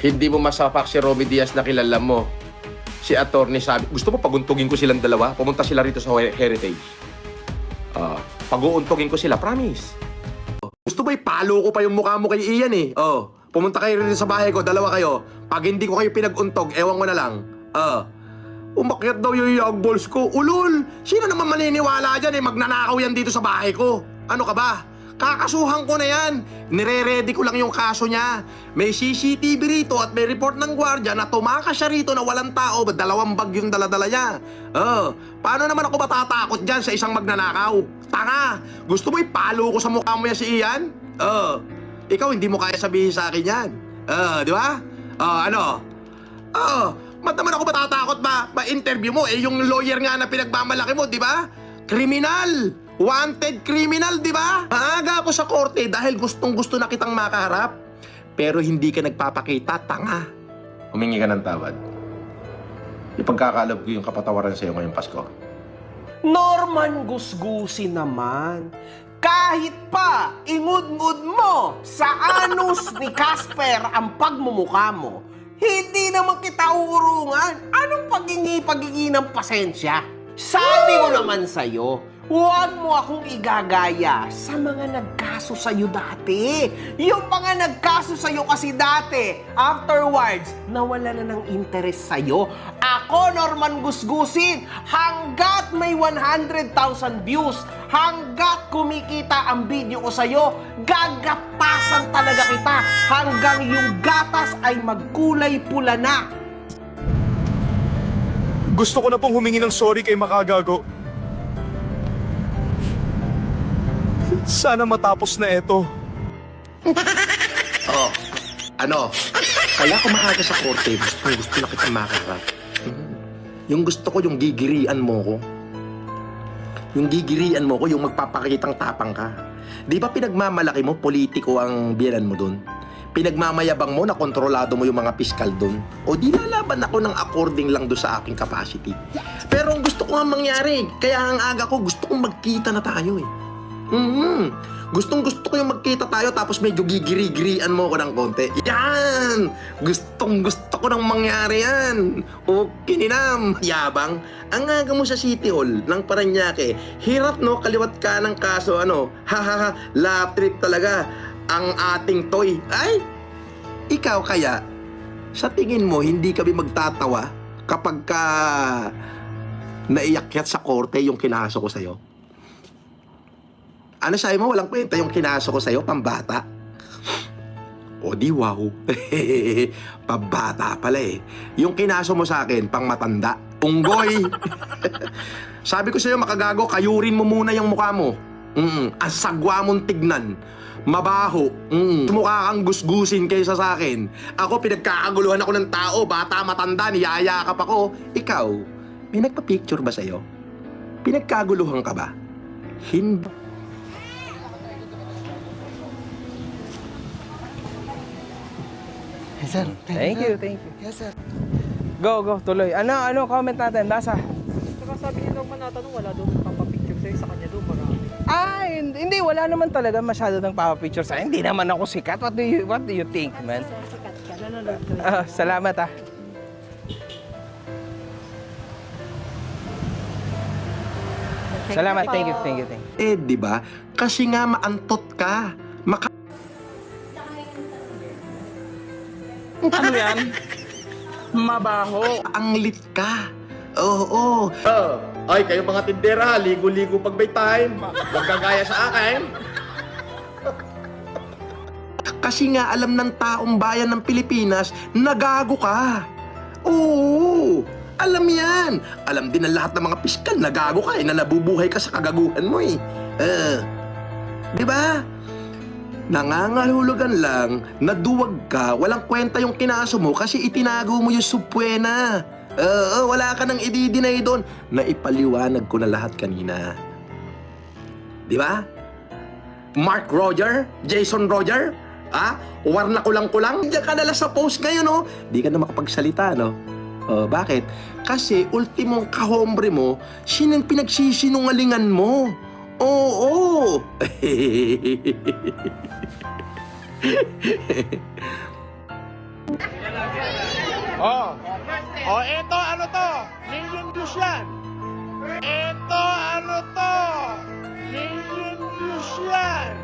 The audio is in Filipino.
Hindi mo masapak si Romy Diaz na kilala mo. Si Attorney sabi, gusto mo paguntugin ko silang dalawa? Pumunta sila rito sa Heritage. Pag-uuntugin ko sila, promise. Gusto mo ipalo ko pa yung mukha mo kay Ian eh. Pumunta kayo rito sa bahay ko, dalawa kayo. Pag hindi ko kayo pinag-untog, ewan ko na lang. Umakyat daw yung young balls ko. Ulul! Sino naman maniniwala dyan eh? Magnanakaw yan dito sa bahay ko. Ano ka ba? Kakasuhan ko na yan. Nire-ready ko lang yung kaso niya. May CCTV rito at may report ng gwardiya na tumakas siya rito na walang tao. 2 bag yung daladala niya. Paano naman ako matatakot dyan sa isang magnanakaw? Tanga! Gusto mo ipalo ko sa mukha mo yan si Ian? Ikaw hindi mo kaya sabihin sa akin yan. Di ba? Ano? Ba't naman ako matatakot ba? Ma-interview mo, yung lawyer nga na pinagmamalaki mo, di ba? Kriminal! Wanted criminal, di ba? Maaga ako sa korte dahil gustong-gusto na kitang makaharap. Pero hindi ka nagpapakita, tanga. Humingi ka ng tawad. Ipagkakalab ko yung kapatawaran sa'yo ngayong Pasko. Norman Gusgusi naman. Kahit pa ingud-ngud mo sa anus ni Casper ang pagmumukha mo, hindi naman kita uurungan. Anong pagingi ng pasensya? Sabi ko naman sa'yo, huwag mo akong igagaya sa mga nagkaso sa'yo dati. Yung mga nagkaso sa'yo kasi dati, afterwards, nawala na ng interest sa'yo. Ako, Norman Gusgusin, hanggat may 100,000 views, hanggat kumikita ang video ko sa'yo, gagatasan talaga kita hanggang yung gatas ay magkulay pula na. Gusto ko na pong humingi ng sorry kay Makagago. Sana matapos na ito. Ano? Kaya kumakaga sa korte, gusto na kitang makaharap. Yung gusto ko, yung gigirian mo ko. Yung gigirian mo ko, yung magpapakitang tapang ka. Di ba pinagmamalaki mo, politiko ang biyanan mo dun? Pinagmamayabang mo na kontrolado mo yung mga piskal dun? O di lalaban ako ng according lang doon sa aking capacity. Pero ang gusto ko nga mangyari, kaya ang aga ko, gusto kong magkita na tayo eh. Gustong-gusto ko yung magkita tayo tapos medyo gigiri-girian mo ko ng konti. Yan! Gustong-gusto ko nang mangyari yan. O kininam, yabang. Ang aga mo sa City Hall ng Parañaque, hirap no, kaliwat ka ng kaso, lap trip talaga ang ating toy. Ay, ikaw kaya, sa tingin mo, hindi kami magtatawa kapag ka naiyakyat sa korte yung kinaso ko sa'yo? Ano sabi mo? Walang kwenta yung kinaso ko sa'yo, pambata? O di wow. Pambata pala eh. Yung kinaso mo sa akin, pang matanda. Unggoy. Sabi ko sa'yo, Makagago, kayurin mo muna yung mukha mo. Ang sagwa mong tignan. Mabaho. Mukha kang gusgusin kaysa sa akin. Ako, pinagkakaguluhan ako ng tao. Bata, matanda, niyayakap ako. Ikaw, may nagpa-picture ba sa'yo? Pinagkaguluhan ka ba? Hindi. Yes, sir. Thank you. Yes, sir. Go, tuloy. Ano comment natin? Nasa? Saka sabi niya daw manatanong, wala daw nagpapapicture sa'yo, sa kanya daw marami. Hindi, wala naman talaga masyado ng papa-picture sa akin. Hindi naman ako sikat. What do you think, man? Sikat ka, nanonood ka. Salamat Salamat, thank you. Eh, di ba? Kasi nga maantot ka. Ano yan? Mabaho. Anglit ka. Oo. Ay, kayo mga tindera, ligo-ligo pag may time. Huwag kagaya sa akin. Kasi nga alam ng taong bayan ng Pilipinas, nagago ka. Oo. Alam yan. Alam din ng lahat ng mga piskal, nagago ka na nabubuhay ka sa kagaguhan mo eh. Di ba? Nangangahulugan lang, naduwag ka, walang kwenta yung kinaso mo kasi itinago mo yung supwena. Wala ka nang i-deny doon. Naipaliwanag ko na lahat kanina. Di ba? Mark Roger? Jason Roger? Warna kulang-kulang? Diyan ka nalang sa post ngayon, no? Di ka na makapagsalita, no? Bakit? Kasi ultimong kahombre mo, pinagsisinungalingan mo. Oo. Oh. Oh, eto ano to? Million views yan. Eto ano to? Million views yan.